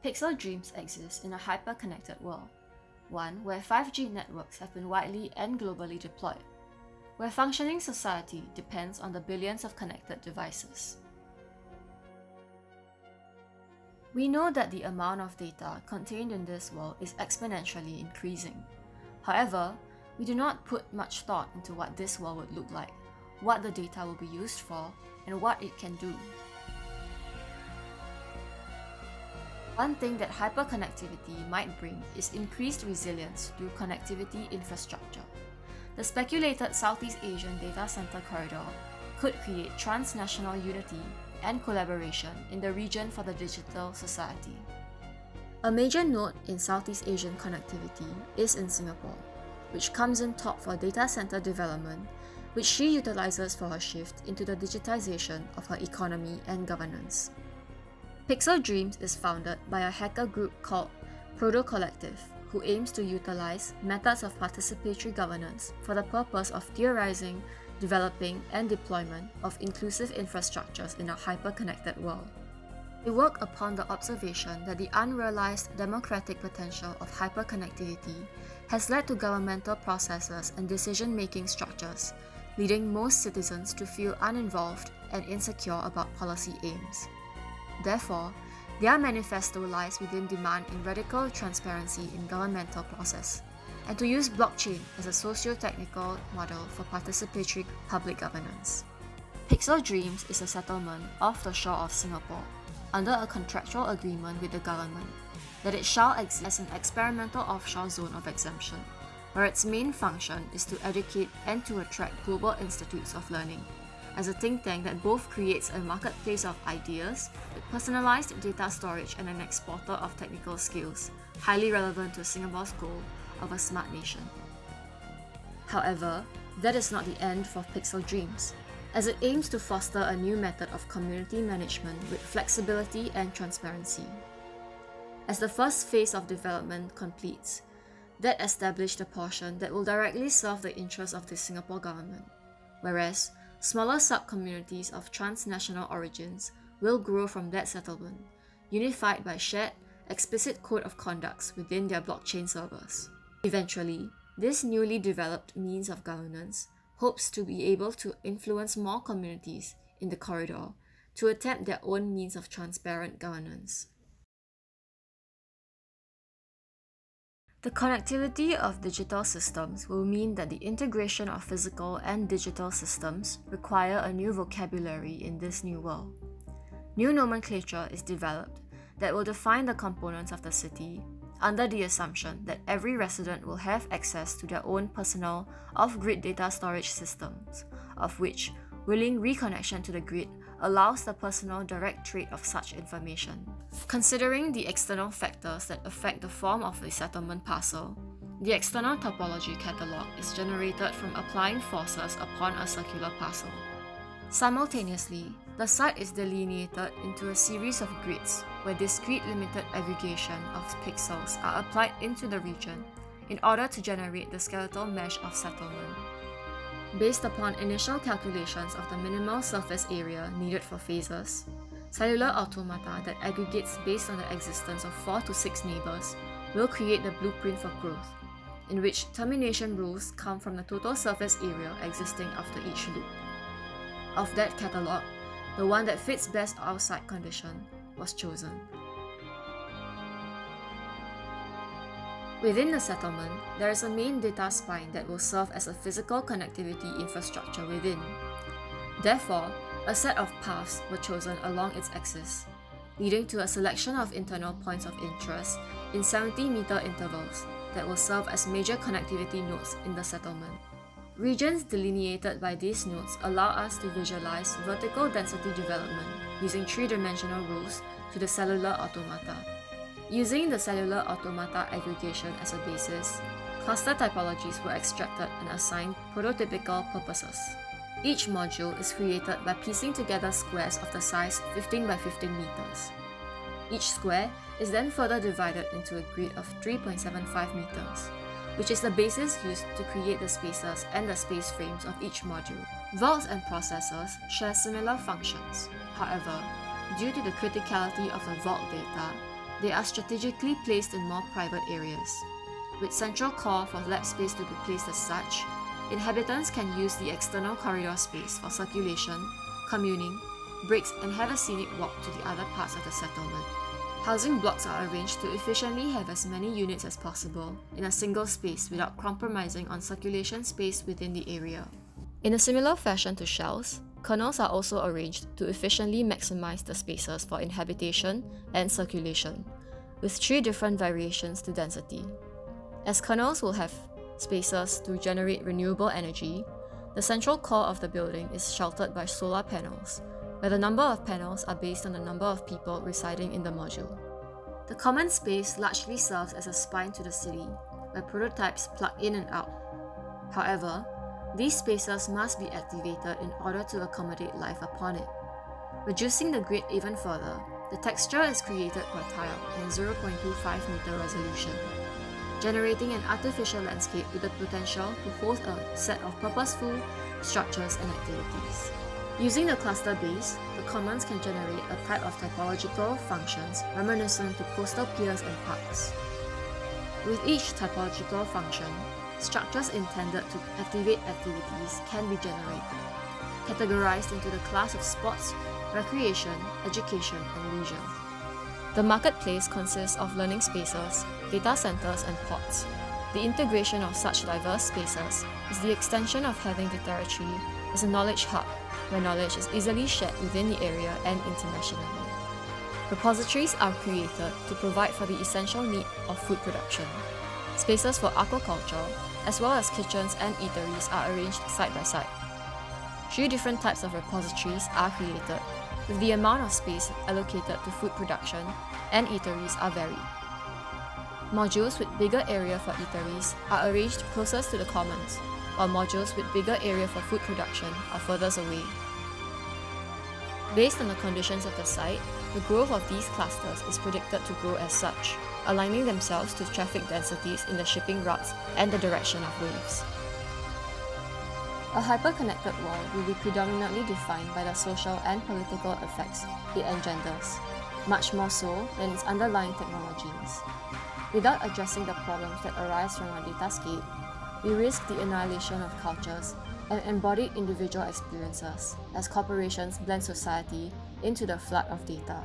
Pixel dreams exist in a hyper-connected world, one where 5G networks have been widely and globally deployed, where functioning society depends on the billions of connected devices. We know that the amount of data contained in this world is exponentially increasing. However, we do not put much thought into what this world would look like, what the data will be used for, and what it can do. One thing that hyperconnectivity might bring is increased resilience through connectivity infrastructure. The speculated Southeast Asian data center corridor could create transnational unity and collaboration in the region for the digital society. A major node in Southeast Asian connectivity is in Singapore, which comes in top for data center development, which she utilizes for her shift into the digitization of her economy and governance. Pixel Dreams is founded by a hacker group called Proto Collective, who aims to utilize methods of participatory governance for the purpose of theorizing, developing, and deployment of inclusive infrastructures in a hyper-connected world. They work upon the observation that the unrealized democratic potential of hyperconnectivity has led to governmental processes and decision-making structures, leading most citizens to feel uninvolved and insecure about policy aims. Therefore, their manifesto lies within demand in radical transparency in governmental process, and to use blockchain as a socio-technical model for participatory public governance. Pixel Dreams is a settlement off the shore of Singapore, under a contractual agreement with the government, that it shall exist as an experimental offshore zone of exemption, where its main function is to educate and to attract global institutes of learning, as a think tank that both creates a marketplace of ideas with personalized data storage and an exporter of technical skills, highly relevant to Singapore's goal of a smart nation. However, that is not the end for Pixel Dreams, as it aims to foster a new method of community management with flexibility and transparency. As the first phase of development completes, that established a portion that will directly serve the interests of the Singapore government, whereas smaller sub-communities of transnational origins will grow from that settlement, unified by shared, explicit code of conducts within their blockchain servers. Eventually, this newly developed means of governance hopes to be able to influence more communities in the corridor to attempt their own means of transparent governance. The connectivity of digital systems will mean that the integration of physical and digital systems require a new vocabulary in this new world. New nomenclature is developed that will define the components of the city under the assumption that every resident will have access to their own personal off-grid data storage systems, of which willing reconnection to the grid allows the personal direct trade of such information. Considering the external factors that affect the form of the settlement parcel, the external topology catalog is generated from applying forces upon a circular parcel. Simultaneously, the site is delineated into a series of grids where discrete limited aggregation of pixels are applied into the region in order to generate the skeletal mesh of settlement. Based upon initial calculations of the minimal surface area needed for phases, cellular automata that aggregates based on the existence of 4 to 6 neighbors will create the blueprint for growth, in which termination rules come from the total surface area existing after each loop. Of that catalog, the one that fits best our site condition was chosen. Within the settlement, there is a main data spine that will serve as a physical connectivity infrastructure within. Therefore, a set of paths were chosen along its axis, leading to a selection of internal points of interest in 70-meter intervals that will serve as major connectivity nodes in the settlement. Regions delineated by these nodes allow us to visualize vertical density development using three-dimensional rules to the cellular automata. Using the cellular automata aggregation as a basis, cluster typologies were extracted and assigned prototypical purposes. Each module is created by piecing together squares of the size 15 by 15 meters. Each square is then further divided into a grid of 3.75 meters, which is the basis used to create the spaces and the space frames of each module. Vaults and processors share similar functions. However, due to the criticality of the vault data, They are strategically placed in more private areas. With central core for lab space to be placed as such, inhabitants can use the external corridor space for circulation, communing, breaks, and have a scenic walk to the other parts of the settlement. Housing blocks are arranged to efficiently have as many units as possible in a single space without compromising on circulation space within the area. In a similar fashion to shells, kernels are also arranged to efficiently maximize the spaces for inhabitation and circulation, with 3 different variations to density. As kernels will have spaces to generate renewable energy, the central core of the building is sheltered by solar panels, where the number of panels are based on the number of people residing in the module. The common space largely serves as a spine to the city, where prototypes plug in and out. However, these spaces must be activated in order to accommodate life upon it. Reducing the grid even further, the texture is created per tile in 0.25 meter resolution, generating an artificial landscape with the potential to host a set of purposeful structures and activities. Using the cluster base, the commons can generate a type of typological functions reminiscent to coastal piers and parks. With each typological function, structures intended to activate activities can be generated, categorized into the class of sports, recreation, education, and leisure. The marketplace consists of learning spaces, data centers, and ports. The integration of such diverse spaces is the extension of having the territory as a knowledge hub, where knowledge is easily shared within the area and internationally. Repositories are created to provide for the essential need of food production. Spaces for aquaculture, as well as kitchens and eateries, are arranged side by side. 3 different types of repositories are created, with the amount of space allocated to food production and eateries are varied. Modules with bigger area for eateries are arranged closest to the commons, while modules with bigger area for food production are furthest away. Based on the conditions of the site, the growth of these clusters is predicted to grow as such, aligning themselves to traffic densities in the shipping routes and the direction of waves. A hyper-connected world will be predominantly defined by the social and political effects it engenders, much more so than its underlying technologies. Without addressing the problems that arise from our datascape, we risk the annihilation of cultures and embodied individual experiences as corporations blend society into the flood of data.